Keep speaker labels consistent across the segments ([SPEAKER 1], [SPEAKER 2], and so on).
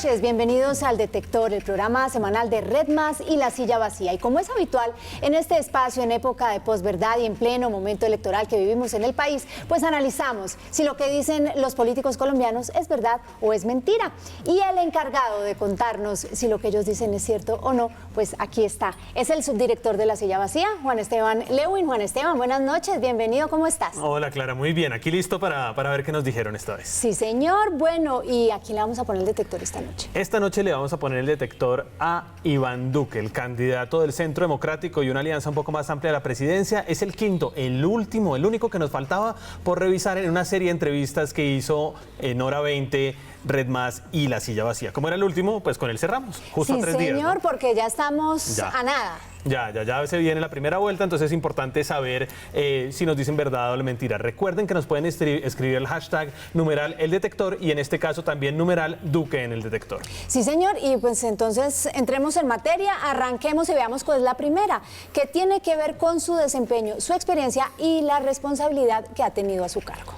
[SPEAKER 1] noches, bienvenidos al Detector, el programa semanal de Red Más y La Silla Vacía. Y como es habitual en este espacio, en época de posverdad y en pleno momento electoral que vivimos en el país, pues analizamos si lo que dicen los políticos colombianos es verdad o es mentira. Y el encargado de contarnos si lo que ellos dicen es cierto o no, pues aquí está. Es el subdirector de La Silla Vacía, Juan Esteban Lewin. Juan Esteban, buenas noches, bienvenido, ¿cómo estás?
[SPEAKER 2] Hola Clara, muy bien, aquí listo para ver qué nos dijeron esta vez.
[SPEAKER 1] Sí, señor. Bueno, ¿y a quién le vamos a poner el detector esta noche?
[SPEAKER 2] Esta noche le vamos a poner el detector a Iván Duque, el candidato del Centro Democrático y una alianza un poco más amplia a la presidencia. Es el quinto, el último, el único que nos faltaba por revisar en una serie de entrevistas que hizo en Hora 20, Red Más y La Silla Vacía. Como era el último, pues con él cerramos, justo a 3 días.
[SPEAKER 1] Sí, señor, ¿no? Porque ya estamos
[SPEAKER 2] Ya.
[SPEAKER 1] a nada.
[SPEAKER 2] Ya se viene la primera vuelta, entonces es importante saber si nos dicen verdad o mentira. Recuerden que nos pueden escribir el hashtag numeral el detector y en este caso también numeral Duque en el detector.
[SPEAKER 1] Sí, señor, y pues entonces entremos en materia, arranquemos y veamos cuál es la primera, que tiene que ver con su desempeño, su experiencia y la responsabilidad que ha tenido a su cargo.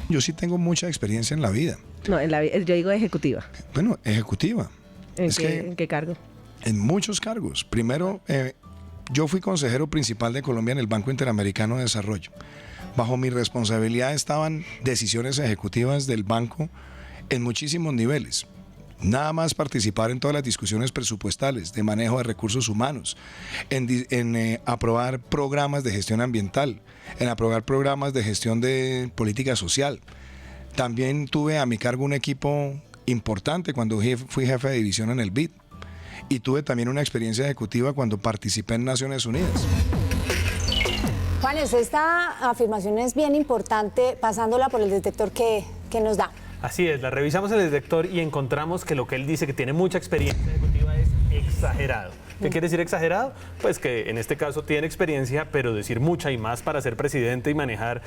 [SPEAKER 3] Yo sí tengo mucha experiencia en la vida.
[SPEAKER 4] No, yo digo ejecutiva.
[SPEAKER 3] Bueno, ejecutiva.
[SPEAKER 4] ¿En qué cargo?
[SPEAKER 3] En muchos cargos. Primero, yo fui consejero principal de Colombia en el Banco Interamericano de Desarrollo. Bajo mi responsabilidad estaban decisiones ejecutivas del banco en muchísimos niveles. Nada más participar en todas las discusiones presupuestales, de manejo de recursos humanos, en aprobar programas de gestión ambiental, en aprobar programas de gestión de política social. También tuve a mi cargo un equipo importante cuando fui jefe de división en el BID y tuve también una experiencia ejecutiva cuando participé en Naciones Unidas.
[SPEAKER 1] Juanes, esta afirmación es bien importante, pasándola por el detector que nos da.
[SPEAKER 2] Así es, la revisamos el detector y encontramos que lo que él dice que tiene mucha experiencia ejecutiva es exagerado. ¿Qué quiere decir exagerado? Pues que en este caso tiene experiencia, pero decir mucha y más para ser presidente y manejar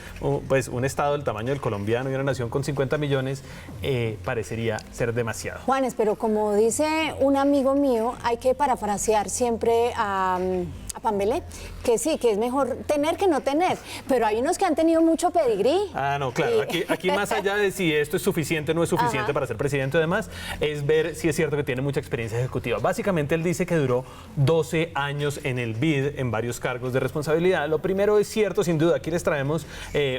[SPEAKER 2] pues un estado del tamaño del colombiano y una nación con 50 millones parecería ser demasiado.
[SPEAKER 1] Juanes, pero como dice un amigo mío, hay que parafrasear siempre a Pambelé, que sí, que es mejor tener que no tener, pero hay unos que han tenido mucho pedigrí.
[SPEAKER 2] Ah, no, claro, aquí más allá de si esto es suficiente o no es suficiente para ser presidente y demás, es ver si es cierto que tiene mucha experiencia ejecutiva. Básicamente él dice que duró 12 años en el BID, en varios cargos de responsabilidad. Lo primero es cierto, sin duda, aquí les traemos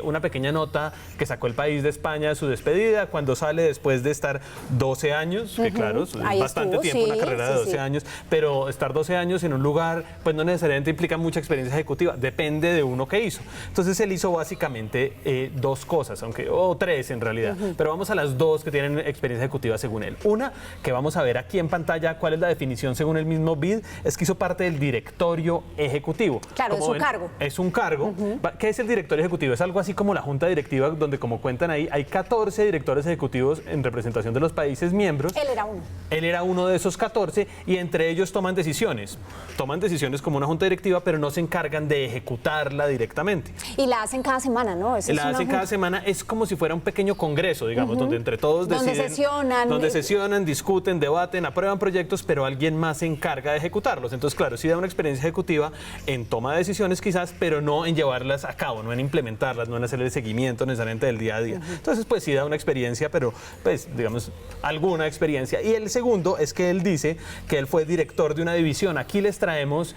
[SPEAKER 2] una pequeña nota que sacó El País de España, su despedida, cuando sale después de estar 12 años, que claro, es bastante tiempo, una carrera de 12 años, pero estar 12 años en un lugar, pues no necesariamente implica mucha experiencia ejecutiva, depende de uno que hizo. Entonces él hizo básicamente dos cosas, o tres en realidad, pero vamos a las dos que tienen experiencia ejecutiva según él. Una, que vamos a ver aquí en pantalla cuál es la definición según el mismo BID, es que hizo parte del directorio ejecutivo.
[SPEAKER 1] Claro, es un cargo.
[SPEAKER 2] Es un cargo. ¿Qué es el directorio ejecutivo? Es algo así como la junta directiva, donde como cuentan ahí, hay 14 directores ejecutivos en representación de los países miembros.
[SPEAKER 1] Él era uno.
[SPEAKER 2] Él era uno de esos 14 y entre ellos toman decisiones. Toman decisiones como una junta directiva, pero no se encargan de ejecutarla directamente.
[SPEAKER 1] Y la hacen cada semana, ¿no?
[SPEAKER 2] La hacen cada semana, es como si fuera un pequeño congreso, digamos, donde entre todos deciden. Donde sesionan, discuten, debaten, aprueban proyectos, pero alguien más se encarga de ejecutarlos. Entonces, claro, sí da una experiencia ejecutiva en toma de decisiones quizás, pero no en llevarlas a cabo, no en implementarlas, no en hacer el seguimiento necesariamente del día a día. Entonces, pues sí da una experiencia, pero pues, digamos, alguna experiencia. Y el segundo es que él dice que él fue director de una división. Aquí les traemos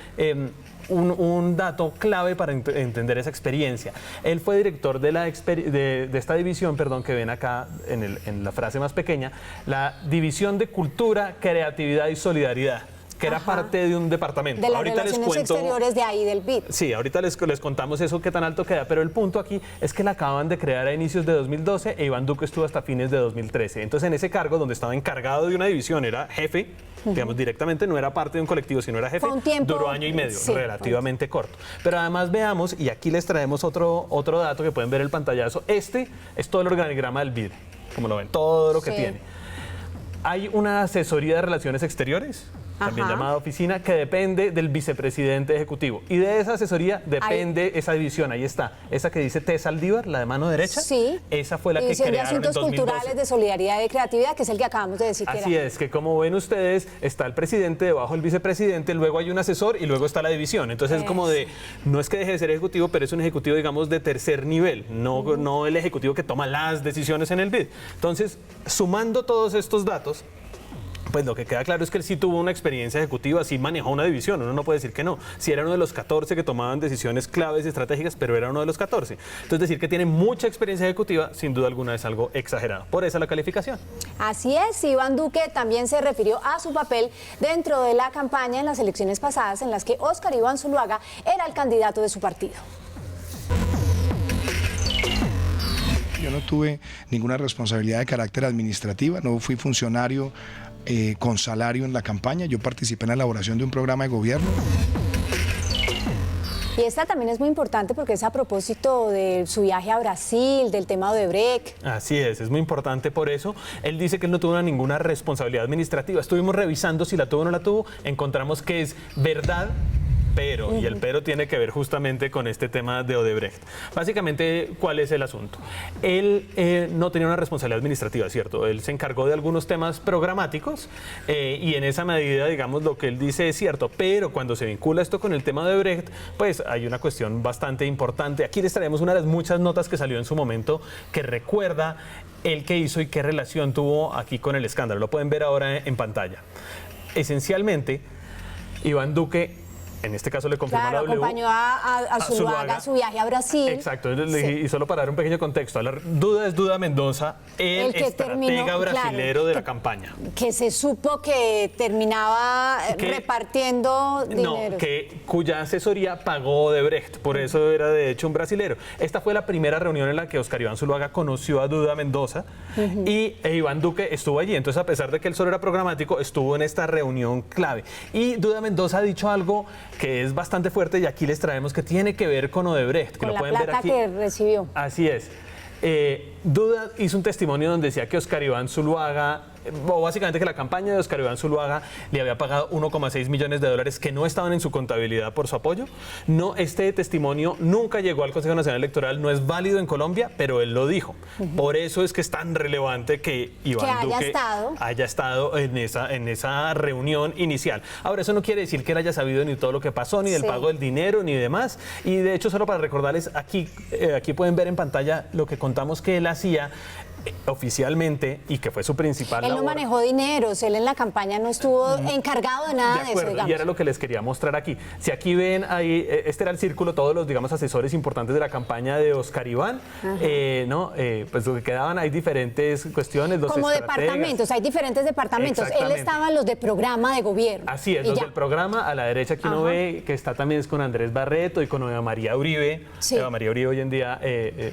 [SPEAKER 2] un dato clave para entender esa experiencia. Él fue director de esta división, que ven acá en la frase más pequeña, la División de Cultura, Creatividad y Solidaridad, que era parte de un departamento.
[SPEAKER 1] De las relaciones exteriores de ahí, del BID.
[SPEAKER 2] Sí, ahorita les contamos eso, qué tan alto queda, pero el punto aquí es que la acaban de crear a inicios de 2012 e Iván Duque estuvo hasta fines de 2013. Entonces, en ese cargo, donde estaba encargado de una división, era jefe, digamos, directamente no era parte de un colectivo, sino era jefe, duró año y medio, relativamente corto. Pero además veamos, y aquí les traemos otro dato que pueden ver el pantallazo, este es todo el organigrama del BID, como lo ven, todo lo que tiene. Hay una asesoría de relaciones exteriores, también
[SPEAKER 1] Ajá.
[SPEAKER 2] llamada oficina, que depende del vicepresidente ejecutivo. Y de esa asesoría depende esa división. Ahí está. Esa que dice T. Saldívar, la de mano derecha.
[SPEAKER 1] Sí.
[SPEAKER 2] Esa fue la que
[SPEAKER 1] División de
[SPEAKER 2] crearon en
[SPEAKER 1] Asuntos
[SPEAKER 2] 2012.
[SPEAKER 1] Culturales, de Solidaridad y de Creatividad, que es el que acabamos de decir que
[SPEAKER 2] Así
[SPEAKER 1] era.
[SPEAKER 2] es, que como ven ustedes, está el presidente, debajo el vicepresidente, luego hay un asesor y luego está la división. Entonces es como de, no es que deje de ser ejecutivo, pero es un ejecutivo, digamos, de tercer nivel, no el ejecutivo que toma las decisiones en el BID. Entonces, sumando todos estos datos, pues lo que queda claro es que él sí tuvo una experiencia ejecutiva, sí manejó una división, uno no puede decir que no. Sí era uno de los 14 que tomaban decisiones claves y estratégicas, pero era uno de los 14. Entonces decir que tiene mucha experiencia ejecutiva, sin duda alguna es algo exagerado. Por esa la calificación.
[SPEAKER 1] Así es, Iván Duque también se refirió a su papel dentro de la campaña en las elecciones pasadas en las que Óscar Iván Zuluaga era el candidato de su partido.
[SPEAKER 3] Yo no tuve ninguna responsabilidad de carácter administrativa, no fui funcionario con salario en la campaña, yo participé en la elaboración de un programa de gobierno.
[SPEAKER 1] Y esta también es muy importante porque es a propósito de su viaje a Brasil, del tema de Odebrecht.
[SPEAKER 2] Así es muy importante por eso. Él dice que él no tuvo ninguna responsabilidad administrativa. Estuvimos revisando si la tuvo o no la tuvo, encontramos que es verdad, pero, y el pero tiene que ver justamente con este tema de Odebrecht. Básicamente, ¿cuál es el asunto? Él no tenía una responsabilidad administrativa, ¿cierto? Él se encargó de algunos temas programáticos y en esa medida, digamos, lo que él dice es cierto, pero cuando se vincula esto con el tema de Odebrecht, pues hay una cuestión bastante importante. Aquí les traemos una de las muchas notas que salió en su momento que recuerda el qué hizo y qué relación tuvo aquí con el escándalo. Lo pueden ver ahora en pantalla. Esencialmente, Iván Duque, en este caso le confirmó
[SPEAKER 1] Claro,
[SPEAKER 2] a W.
[SPEAKER 1] acompañó a Zuluaga su viaje a Brasil.
[SPEAKER 2] Exacto,
[SPEAKER 1] Sí.
[SPEAKER 2] y solo para dar un pequeño contexto, la duda es Duda Mendoza, el
[SPEAKER 1] que
[SPEAKER 2] estratega
[SPEAKER 1] terminó,
[SPEAKER 2] brasilero
[SPEAKER 1] claro,
[SPEAKER 2] de la campaña.
[SPEAKER 1] Que se supo que terminaba repartiendo dinero.
[SPEAKER 2] No, cuya asesoría pagó Odebrecht, por eso era de hecho un brasilero. Esta fue la primera reunión en la que Óscar Iván Zuluaga conoció a Duda Mendoza y Iván Duque estuvo allí. Entonces, a pesar de que él solo era programático, estuvo en esta reunión clave. Y Duda Mendoza ha dicho algo que es bastante fuerte y aquí les traemos que tiene que ver con Odebrecht. Que
[SPEAKER 1] Con
[SPEAKER 2] lo
[SPEAKER 1] la
[SPEAKER 2] pueden ver
[SPEAKER 1] plata
[SPEAKER 2] aquí.
[SPEAKER 1] que recibió.
[SPEAKER 2] Así es. Duda hizo un testimonio donde decía que Óscar Iván Zuluaga, o básicamente que la campaña de Óscar Iván Zuluaga le había pagado 1,6 millones de dólares que no estaban en su contabilidad por su apoyo. No, este testimonio nunca llegó al Consejo Nacional Electoral, no es válido en Colombia, pero él lo dijo. Por eso es que es tan relevante que Iván Duque haya estado en esa reunión inicial. Ahora, eso no quiere decir que él haya sabido ni todo lo que pasó, ni del pago del dinero, ni demás. Y de hecho, solo para recordarles, aquí pueden ver en pantalla lo que contamos que él hacía oficialmente y que fue su principal
[SPEAKER 1] Él
[SPEAKER 2] labor.
[SPEAKER 1] no manejó dineros, él en la campaña no estuvo encargado de nada de eso, digamos.
[SPEAKER 2] Y era lo que les quería mostrar aquí. Si aquí ven ahí, este era el círculo, todos los, digamos, asesores importantes de la campaña de Óscar Iván, pues lo que quedaban, hay diferentes cuestiones, los
[SPEAKER 1] como
[SPEAKER 2] estrategas.
[SPEAKER 1] departamentos, hay diferentes departamentos. Él estaba en los de programa de gobierno.
[SPEAKER 2] Así es, los del programa, a la derecha aquí uno ve que está también con Andrés Barreto y con Eva María Uribe.
[SPEAKER 1] Sí.
[SPEAKER 2] Eva María Uribe hoy en día,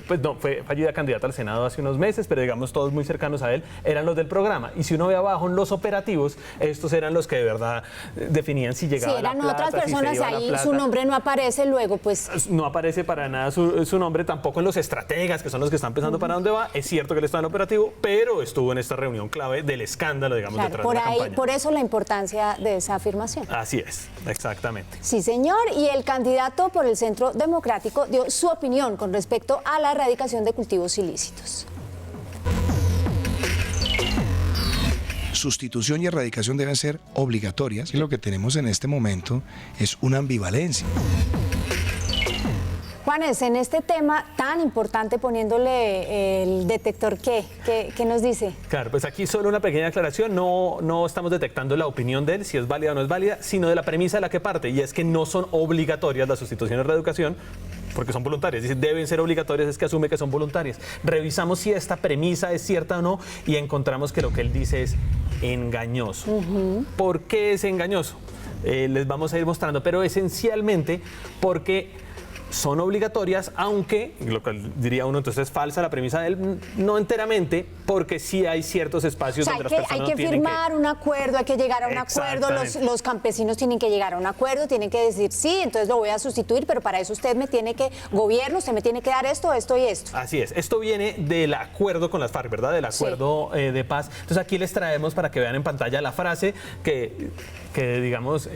[SPEAKER 2] pues no, fue fallida candidata al Senado hace unos meses, pero digamos todos muy cercanos a él, eran los del programa. Y si uno ve abajo en los operativos, estos eran los que de verdad definían si llegaba la plata.
[SPEAKER 1] Sí, eran otras personas,
[SPEAKER 2] si
[SPEAKER 1] ahí su nombre no aparece, luego pues...
[SPEAKER 2] No aparece para nada su nombre, tampoco en los estrategas, que son los que están pensando para dónde va. Es cierto que él estaba en operativo, pero estuvo en esta reunión clave del escándalo, digamos,
[SPEAKER 1] Claro,
[SPEAKER 2] detrás
[SPEAKER 1] por
[SPEAKER 2] de la
[SPEAKER 1] ahí,
[SPEAKER 2] campaña.
[SPEAKER 1] por eso la importancia de esa afirmación.
[SPEAKER 2] Así es, exactamente.
[SPEAKER 1] Sí, señor. Y el candidato por el Centro Democrático dio su opinión con respecto a la erradicación de cultivos ilícitos.
[SPEAKER 3] Sustitución y erradicación deben ser obligatorias y lo que tenemos en este momento es una ambivalencia.
[SPEAKER 1] Juanes, en este tema tan importante, poniéndole el detector, ¿qué nos dice?
[SPEAKER 2] Claro, pues aquí solo una pequeña aclaración, no estamos detectando la opinión de él, si es válida o no es válida, sino de la premisa de la que parte, y es que no son obligatorias la sustitución y reeducación, porque son voluntarias. Dice, deben ser obligatorias, es que asume que son voluntarias. Revisamos si esta premisa es cierta o no y encontramos que lo que él dice es engañoso. ¿Por qué es engañoso? Les vamos a ir mostrando, pero esencialmente porque son obligatorias, aunque, lo que diría uno, entonces es falsa la premisa de él, no enteramente, porque sí hay ciertos espacios donde las personas
[SPEAKER 1] hay que firmar un acuerdo, hay que llegar a un acuerdo, los campesinos tienen que llegar a un acuerdo, tienen que decir sí, entonces lo voy a sustituir, pero para eso usted me tiene que, gobierno, usted me tiene que dar esto, esto y esto.
[SPEAKER 2] Así es, esto viene del acuerdo con las FARC, ¿verdad? Del acuerdo de paz. Entonces aquí les traemos para que vean en pantalla la frase que digamos...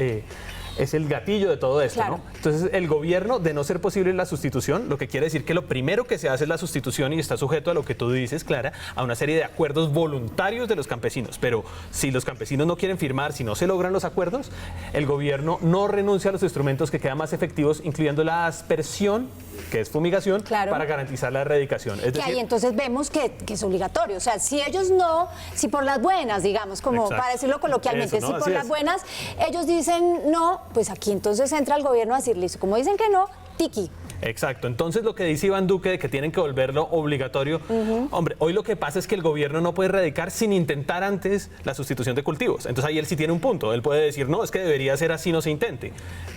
[SPEAKER 2] es el gatillo de todo esto,
[SPEAKER 1] claro.
[SPEAKER 2] ¿no? Entonces, el gobierno, de no ser posible la sustitución, lo que quiere decir que lo primero que se hace es la sustitución y está sujeto a lo que tú dices, Clara, a una serie de acuerdos voluntarios de los campesinos. Pero si los campesinos no quieren firmar, si no se logran los acuerdos, el gobierno no renuncia a los instrumentos que quedan más efectivos, incluyendo la aspersión, que es fumigación,
[SPEAKER 1] claro,
[SPEAKER 2] para garantizar la erradicación. Es decir,
[SPEAKER 1] ahí entonces vemos que es obligatorio. O sea, si ellos no, si por las buenas, digamos, como
[SPEAKER 2] exacto,
[SPEAKER 1] para decirlo coloquialmente,
[SPEAKER 2] eso, ¿no?
[SPEAKER 1] si por
[SPEAKER 2] Así
[SPEAKER 1] las
[SPEAKER 2] es.
[SPEAKER 1] buenas ellos dicen no, pues aquí entonces entra el gobierno a decir, listo, como dicen que no, tiki.
[SPEAKER 2] Exacto. Entonces, lo que dice Iván Duque de que tienen que volverlo obligatorio, hombre, hoy lo que pasa es que el gobierno no puede erradicar sin intentar antes la sustitución de cultivos. Entonces, ahí él sí tiene un punto. Él puede decir, no, es que debería ser así, no se intente.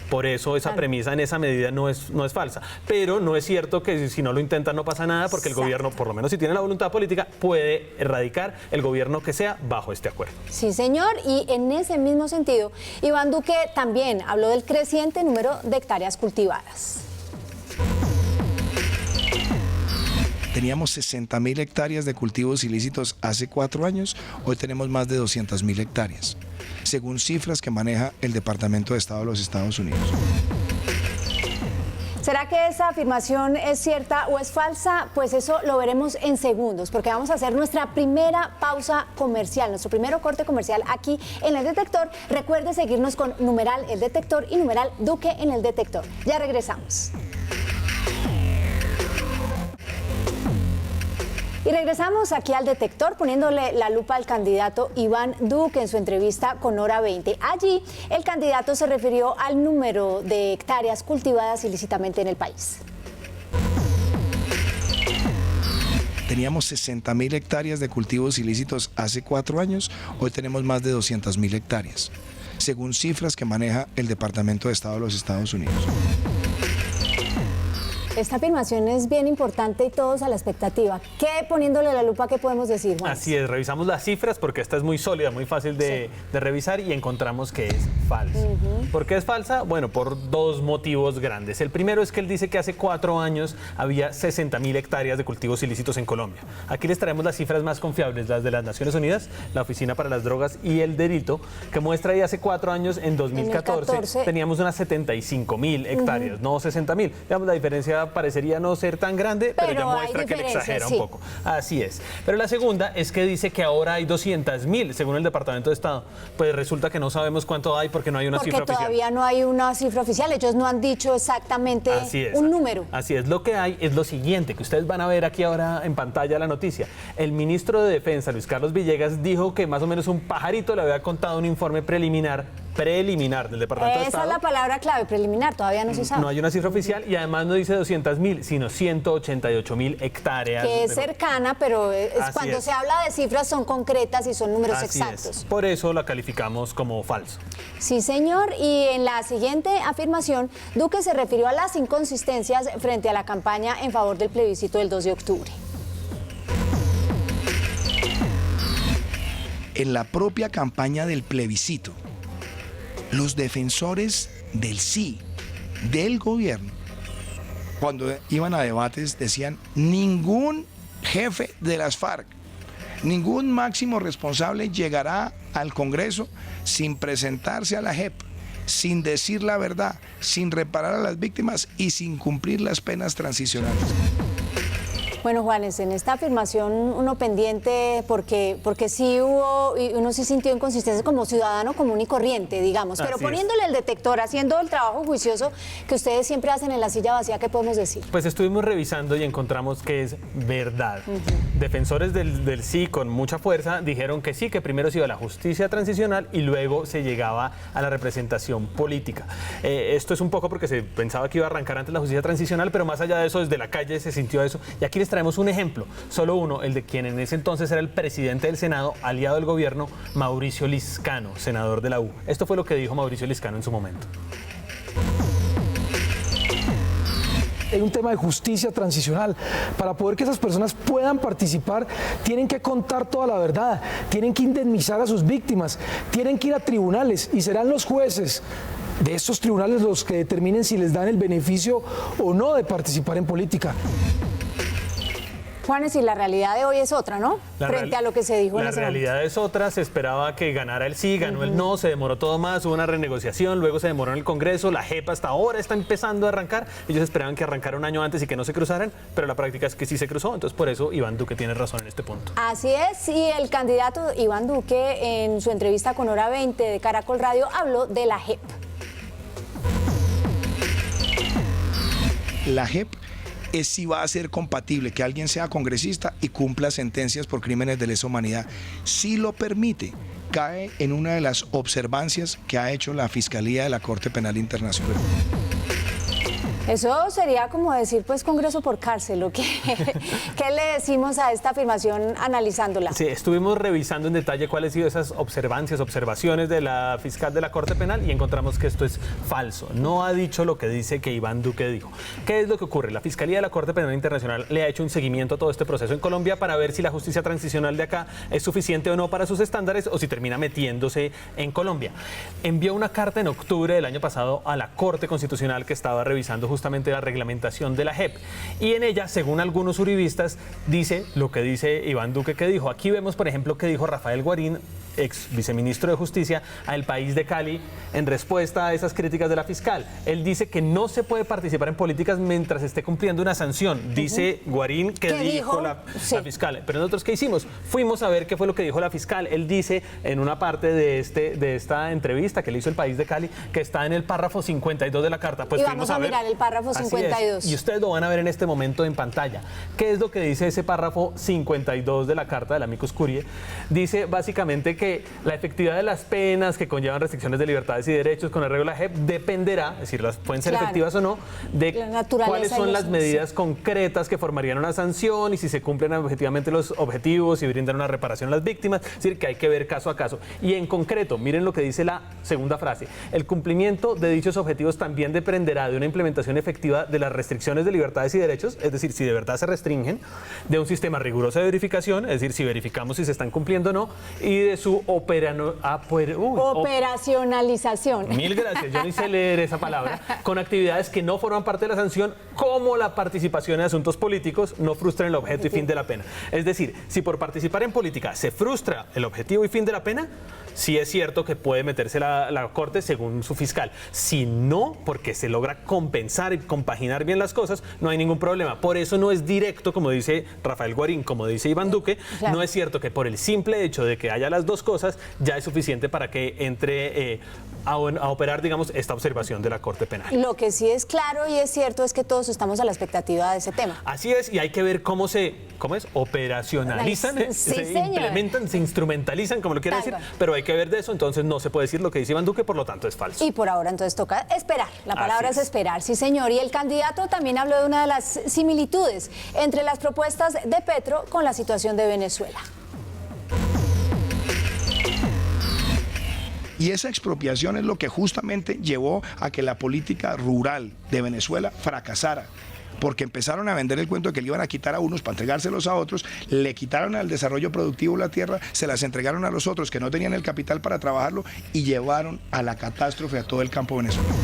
[SPEAKER 2] Por eso esa premisa en esa medida no es falsa. Pero no es cierto que si no lo intentan no pasa nada, porque el gobierno, por lo menos si tiene la voluntad política, puede erradicar el gobierno que sea bajo este acuerdo.
[SPEAKER 1] Sí, señor. Y en ese mismo sentido, Iván Duque también habló del creciente número de hectáreas cultivadas.
[SPEAKER 3] Teníamos 60.000 hectáreas de cultivos ilícitos hace 4 años, hoy tenemos más de 200.000 hectáreas, según cifras que maneja el Departamento de Estado de los Estados Unidos.
[SPEAKER 1] ¿Será que esa afirmación es cierta o es falsa? Pues eso lo veremos en segundos, porque vamos a hacer nuestra primera pausa comercial, nuestro primero corte comercial aquí en El Detector. Recuerde seguirnos con numeral El Detector y numeral Duque en El Detector. Ya regresamos. Y regresamos aquí al Detector poniéndole la lupa al candidato Iván Duque en su entrevista con Hora 20. Allí el candidato se refirió al número de hectáreas cultivadas ilícitamente en el país.
[SPEAKER 3] Teníamos 60.000 hectáreas de cultivos ilícitos hace 4 años, hoy tenemos más de 200.000 hectáreas, según cifras que maneja el Departamento de Estado de los Estados Unidos.
[SPEAKER 1] Esta afirmación es bien importante y todos a la expectativa. ¿Qué, poniéndole la lupa, qué podemos decir, Juan?
[SPEAKER 2] Así es, revisamos las cifras porque esta es muy sólida, muy fácil de revisar y encontramos que es falsa. ¿Por qué es falsa? Bueno, por 2 motivos grandes. El primero es que él dice que hace 4 años había 60.000 hectáreas de cultivos ilícitos en Colombia. Aquí les traemos las cifras más confiables, las de las Naciones Unidas, la Oficina para las Drogas y el Delito, que muestra ahí hace 4 años, en 2014, teníamos unas 75.000 hectáreas, no 60.000. Digamos, la diferencia parecería no ser tan grande, pero ya muestra que le exagera un poco. Así es. Pero la segunda es que dice que ahora hay 200.000, según el Departamento de Estado. Pues resulta que no sabemos cuánto hay porque no hay una cifra oficial.
[SPEAKER 1] Porque todavía no hay una cifra oficial. Ellos no han dicho exactamente un número.
[SPEAKER 2] Así es. Lo que hay es lo siguiente, que ustedes van a ver aquí ahora en pantalla la noticia. El ministro de Defensa, Luis Carlos Villegas, dijo que más o menos un pajarito le había contado un informe preliminar del Departamento de Estado.
[SPEAKER 1] Esa es la palabra clave, preliminar, todavía no se sabe.
[SPEAKER 2] No hay una cifra oficial y además no dice 200.000, sino 188.000 hectáreas.
[SPEAKER 1] Que es cercana, pero cuando se habla de cifras son concretas y son números exactos.
[SPEAKER 2] Por eso la calificamos como falso.
[SPEAKER 1] Sí, señor. Y en la siguiente afirmación, Duque se refirió a las inconsistencias frente a la campaña en favor del plebiscito del 2 de octubre.
[SPEAKER 3] En la propia campaña del plebiscito, los defensores del sí, del gobierno, cuando iban a debates decían, ningún jefe de las FARC, ningún máximo responsable llegará al Congreso sin presentarse a la JEP, sin decir la verdad, sin reparar a las víctimas y sin cumplir las penas transicionales.
[SPEAKER 1] Bueno, Juanes, en esta afirmación uno pendiente porque sí hubo, y uno sí sintió inconsistencia como ciudadano común y corriente, digamos, pero poniéndole el detector, haciendo el trabajo juicioso que ustedes siempre hacen en la silla vacía, ¿qué podemos decir?
[SPEAKER 2] Pues estuvimos revisando y encontramos que es verdad. Defensores del sí con mucha fuerza dijeron que sí, que primero se iba a la justicia transicional y luego se llegaba a la representación política. Esto es un poco porque se pensaba que iba a arrancar antes la justicia transicional, pero más allá de eso, desde la calle se sintió eso. Y aquí les traemos un ejemplo, solo uno, el de quien en ese entonces era el presidente del Senado, aliado del gobierno, Mauricio Liscano, senador de la U. Esto fue lo que dijo Mauricio Liscano en su momento.
[SPEAKER 5] Hay un tema de justicia transicional. Para poder que esas personas puedan participar, tienen que contar toda la verdad, tienen que indemnizar a sus víctimas, tienen que ir a tribunales y serán los jueces de estos tribunales los que determinen si les dan el beneficio o no de participar en política.
[SPEAKER 1] Juanes, y la realidad de hoy es otra, ¿no? Frente a lo que se dijo en ese momento.
[SPEAKER 2] La realidad es otra, se esperaba que ganara el sí, ganó el no, se demoró todo más, hubo una renegociación, luego se demoró en el Congreso, la JEP hasta ahora está empezando a arrancar, ellos esperaban que arrancara un año antes y que no se cruzaran, pero la práctica es que sí se cruzó, entonces por eso Iván Duque tiene razón en este punto.
[SPEAKER 1] Así es, y el candidato Iván Duque en su entrevista con Hora 20 de Caracol Radio habló de la JEP.
[SPEAKER 3] La JEP es si va a ser compatible que alguien sea congresista y cumpla sentencias por crímenes de lesa humanidad. Si lo permite, cae en una de las observancias que ha hecho la Fiscalía de la Corte Penal Internacional.
[SPEAKER 1] Eso sería como decir, pues, Congreso por cárcel, ¿o qué? ¿Qué le decimos a esta afirmación analizándola?
[SPEAKER 2] Sí, estuvimos revisando en detalle cuáles han sido esas observaciones de la fiscal de la Corte Penal y encontramos que esto es falso. No ha dicho lo que dice que Iván Duque dijo. ¿Qué es lo que ocurre? La Fiscalía de la Corte Penal Internacional le ha hecho un seguimiento a todo este proceso en Colombia para ver si la justicia transicional de acá es suficiente o no para sus estándares o si termina metiéndose en Colombia. Envió una carta en octubre del año pasado a la Corte Constitucional que estaba revisando justamente la reglamentación de la JEP. Y en ella, según algunos uribistas, dice lo que dice Iván Duque que dijo. Aquí vemos, por ejemplo, que dijo Rafael Guarín, ex viceministro de Justicia, al País de Cali, en respuesta a esas críticas de la fiscal. Él dice que no se puede participar en políticas mientras esté cumpliendo una sanción. Dice Guarín que dijo la fiscal. Pero nosotros, ¿qué hicimos? Fuimos a ver qué fue lo que dijo la fiscal. Él dice en una parte de esta entrevista que le hizo el País de Cali, que está en el párrafo 52 de la carta. Pues
[SPEAKER 1] y vamos a mirar el párrafo 52.
[SPEAKER 2] Y ustedes lo van a ver en este momento en pantalla. ¿Qué es lo que dice ese párrafo 52 de la carta del Amicus Curiae? Dice básicamente que la efectividad de las penas que conllevan restricciones de libertades y derechos con arreglo a la JEP dependerá, es decir, las pueden ser efectivas o no, de cuáles son las medidas concretas que formarían una sanción y si se cumplen objetivamente los objetivos y brindan una reparación a las víctimas, es decir, que hay que ver caso a caso. Y en concreto, miren lo que dice la segunda frase, el cumplimiento de dichos objetivos también dependerá de una implementación efectiva de las restricciones de libertades y derechos, es decir, si de verdad se restringen, de un sistema riguroso de verificación, es decir, si verificamos si se están cumpliendo o no, y de su
[SPEAKER 1] operacionalización.
[SPEAKER 2] Mil gracias, yo ni sé leer esa palabra, con actividades que no forman parte de la sanción, como la participación en asuntos políticos, no frustran el objeto y fin de la pena. Es decir, si por participar en política se frustra el objetivo y fin de la pena, sí es cierto que puede meterse la Corte según su fiscal. Si no, porque se logra compensar y compaginar bien las cosas, no hay ningún problema. Por eso no es directo, como dice Rafael Guarín, como dice Iván Duque, claro. No es cierto que por el simple hecho de que haya las dos cosas, ya es suficiente para que entre a operar, digamos, esta observación de la Corte Penal.
[SPEAKER 1] Lo que sí es claro y es cierto es que todos estamos a la expectativa de ese tema.
[SPEAKER 2] Así es, y hay que ver cómo es? Operacionalizan,
[SPEAKER 1] sí,
[SPEAKER 2] se
[SPEAKER 1] señor.
[SPEAKER 2] Implementan, se instrumentalizan, como lo quiera decir, pero hay que ver de eso, entonces no se puede decir lo que dice Iván Duque, por lo tanto es falso.
[SPEAKER 1] Y por ahora entonces toca esperar, la palabra es esperar, sí señor. Y el candidato también habló de una de las similitudes entre las propuestas de Petro con la situación de Venezuela.
[SPEAKER 3] Y esa expropiación es lo que justamente llevó a que la política rural de Venezuela fracasara. Porque empezaron a vender el cuento de que le iban a quitar a unos para entregárselos a otros, le quitaron al desarrollo productivo la tierra, se las entregaron a los otros que no tenían el capital para trabajarlo y llevaron a la catástrofe a todo el campo venezolano.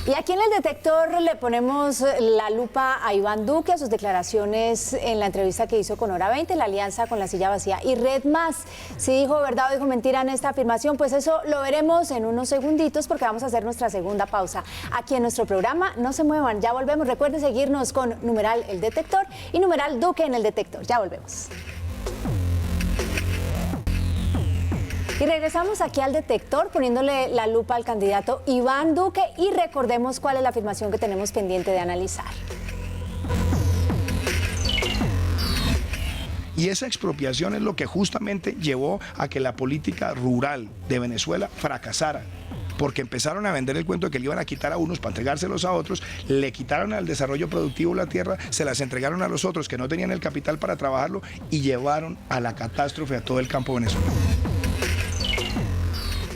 [SPEAKER 1] Y aquí en el detector le ponemos la lupa a Iván Duque, a sus declaraciones en la entrevista que hizo con Hora 20, la alianza con la silla vacía y Red Más. Si dijo verdad o dijo mentira en esta afirmación, pues eso lo veremos en unos segunditos porque vamos a hacer nuestra segunda pausa aquí en nuestro programa. No se muevan, ya volvemos. Recuerden seguirnos con numeral El Detector y numeral Duque en El Detector. Ya volvemos. Y regresamos aquí al detector poniéndole la lupa al candidato Iván Duque y recordemos cuál es la afirmación que tenemos pendiente de analizar.
[SPEAKER 3] Y esa expropiación es lo que justamente llevó a que la política rural de Venezuela fracasara. Porque empezaron a vender el cuento de que le iban a quitar a unos para entregárselos a otros, le quitaron al desarrollo productivo la tierra, se las entregaron a los otros que no tenían el capital para trabajarlo y llevaron a la catástrofe a todo el campo venezolano.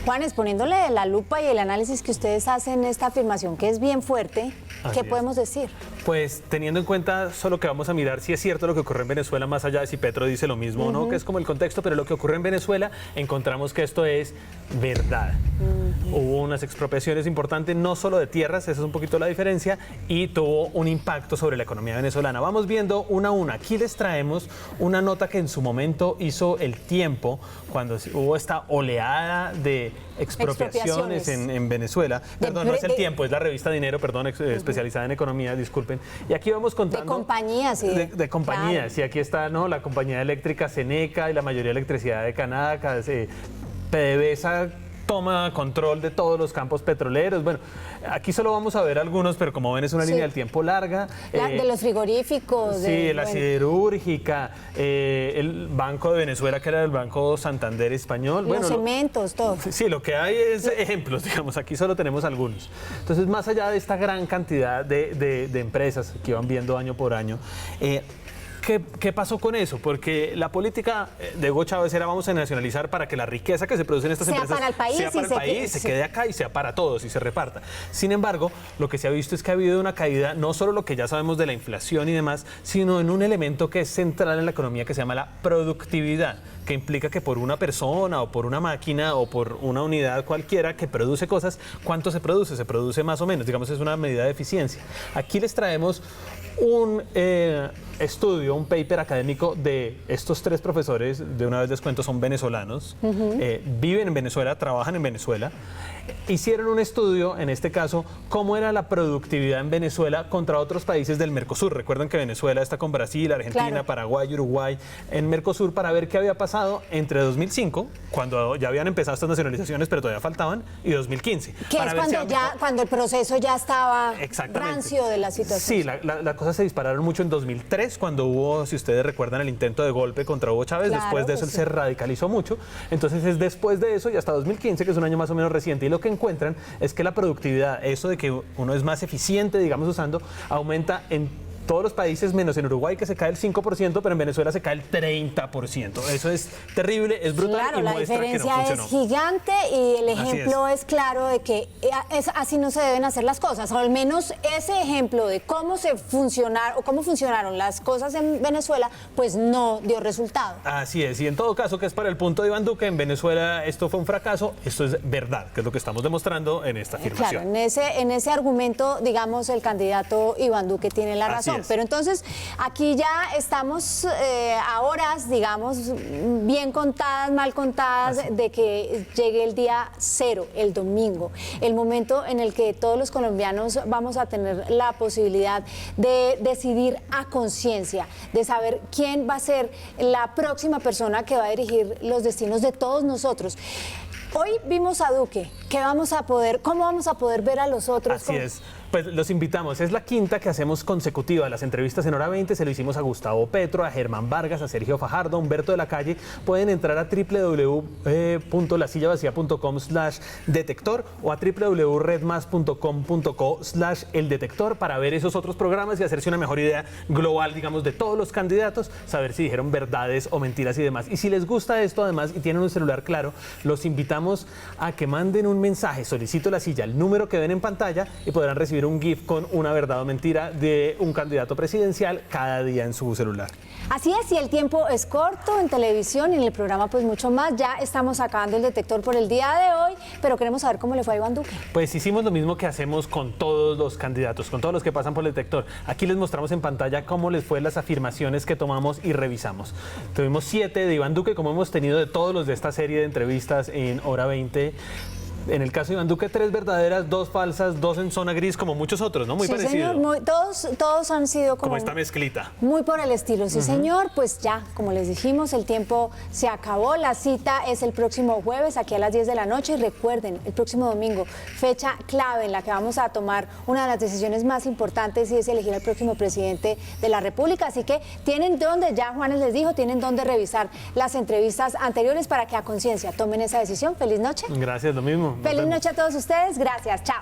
[SPEAKER 1] Juanes, poniéndole la lupa y el análisis que ustedes hacen esta afirmación, que es bien fuerte, ¿Qué podemos decir?
[SPEAKER 2] Pues teniendo en cuenta solo que vamos a mirar si es cierto lo que ocurre en Venezuela, más allá de si Petro dice lo mismo o no, que es como el contexto, pero lo que ocurre en Venezuela, encontramos que esto es verdad. Hubo unas expropiaciones importantes, no solo de tierras, esa es un poquito la diferencia, y tuvo un impacto sobre la economía venezolana. Vamos viendo una a una. Aquí les traemos una nota que en su momento hizo El Tiempo, cuando hubo esta oleada de expropiaciones en Venezuela. Perdón, no es El Tiempo, es la revista Dinero, perdón, especializada en economía, disculpen. Y aquí vamos contando...
[SPEAKER 1] De compañías.
[SPEAKER 2] De compañías, claro. Y aquí está, ¿no?, la compañía eléctrica Seneca y la mayoría de electricidad de Canadá, PDVSA toma control de todos los campos petroleros. Bueno, aquí solo vamos a ver algunos, pero como ven es una línea del tiempo larga.
[SPEAKER 1] De los frigoríficos.
[SPEAKER 2] Sí, la siderúrgica, el Banco de Venezuela, que era el Banco Santander Español.
[SPEAKER 1] Los cementos, todo.
[SPEAKER 2] Sí, lo que hay es ejemplos, digamos, aquí solo tenemos algunos. Entonces, más allá de esta gran cantidad de empresas que van viendo año por año, ¿qué pasó con eso? Porque la política de Hugo Chávez era vamos a nacionalizar para que la riqueza que se produce en estas empresas
[SPEAKER 1] sea para el país,
[SPEAKER 2] se quede acá y sea para todos y se reparta. Sin embargo, lo que se ha visto es que ha habido una caída, no solo lo que ya sabemos de la inflación y demás, sino en un elemento que es central en la economía que se llama la productividad, que implica que por una persona o por una máquina o por una unidad cualquiera que produce cosas, ¿cuánto se produce? Se produce más o menos, digamos, es una medida de eficiencia. Aquí les traemos un estudio, un paper académico de estos tres profesores, de una vez les cuento, son venezolanos, viven en Venezuela, trabajan en Venezuela, hicieron un estudio, en este caso, cómo era la productividad en Venezuela contra otros países del Mercosur. Recuerden que Venezuela está con Brasil, Argentina, claro, Paraguay, Uruguay, en Mercosur, para ver qué había pasado entre 2005, cuando ya habían empezado estas nacionalizaciones, pero todavía faltaban, y 2015.
[SPEAKER 1] Que es cuando el proceso ya estaba rancio de la situación.
[SPEAKER 2] Sí, las cosas se dispararon mucho en 2003, cuando hubo, si ustedes recuerdan, el intento de golpe contra Hugo Chávez. Claro, después de eso él se radicalizó mucho. Entonces es después de eso y hasta 2015, que es un año más o menos reciente, y lo que encuentran es que la productividad, eso de que uno es más eficiente, digamos, usando, aumenta en todos los países, menos en Uruguay, que se cae el 5%, pero en Venezuela se cae el 30%. Eso es terrible, es brutal, claro, y muestra que no funcionó. La diferencia
[SPEAKER 1] es gigante y el ejemplo es claro de que así no se deben hacer las cosas, o al menos ese ejemplo de cómo funcionaron las cosas en Venezuela, pues no dio resultado.
[SPEAKER 2] Así es, y en todo caso, que es para el punto de Iván Duque, en Venezuela esto fue un fracaso, esto es verdad, que es lo que estamos demostrando en esta afirmación.
[SPEAKER 1] Claro, en ese argumento, digamos, el candidato Iván Duque tiene la razón. Pero entonces aquí ya estamos a horas, digamos, bien contadas, mal contadas, de que llegue el día 0, el domingo, el momento en el que todos los colombianos vamos a tener la posibilidad de decidir a conciencia, de saber quién va a ser la próxima persona que va a dirigir los destinos de todos nosotros. Hoy vimos a Duque, ¿cómo vamos a poder ver a los otros?
[SPEAKER 2] Así es. Pues los invitamos, es la quinta que hacemos consecutiva. Las entrevistas en Hora 20 se lo hicimos a Gustavo Petro, a Germán Vargas, a Sergio Fajardo, a Humberto de la Calle. Pueden entrar a www.lasillavacía.com/detector o a www.redmas.com.co/eldetector para ver esos otros programas y hacerse una mejor idea global, digamos, de todos los candidatos, saber si dijeron verdades o mentiras y demás. Y si les gusta esto, además, y tienen un celular claro, los invitamos a que manden un mensaje, solicito la silla, el número que ven en pantalla, y podrán recibir un GIF con una verdad o mentira de un candidato presidencial cada día en su celular.
[SPEAKER 1] Así es, y el tiempo es corto en televisión y en el programa pues mucho más. Ya estamos acabando el detector por el día de hoy, pero queremos saber cómo le fue a Iván Duque.
[SPEAKER 2] Pues hicimos lo mismo que hacemos con todos los candidatos, con todos los que pasan por el detector. Aquí les mostramos en pantalla cómo les fue las afirmaciones que tomamos y revisamos. Tuvimos 7 de Iván Duque, como hemos tenido de todos los de esta serie de entrevistas en Hora 20. En el caso de Iván Duque, 3 verdaderas, 2 falsas, 2 en zona gris, como muchos otros, ¿no? Muy parecido.
[SPEAKER 1] Señor, todos han sido
[SPEAKER 2] como esta mezclita.
[SPEAKER 1] Muy por el estilo, sí, señor. Pues ya, como les dijimos, el tiempo se acabó. La cita es el próximo jueves, aquí a las 10 de la noche. Y recuerden, el próximo domingo, fecha clave en la que vamos a tomar una de las decisiones más importantes y es elegir al próximo presidente de la República. Así que tienen donde, ya Juanes les dijo, tienen donde revisar las entrevistas anteriores para que a conciencia tomen esa decisión. Feliz noche.
[SPEAKER 2] Gracias, lo mismo.
[SPEAKER 1] Feliz noche a todos ustedes. Gracias. Chao.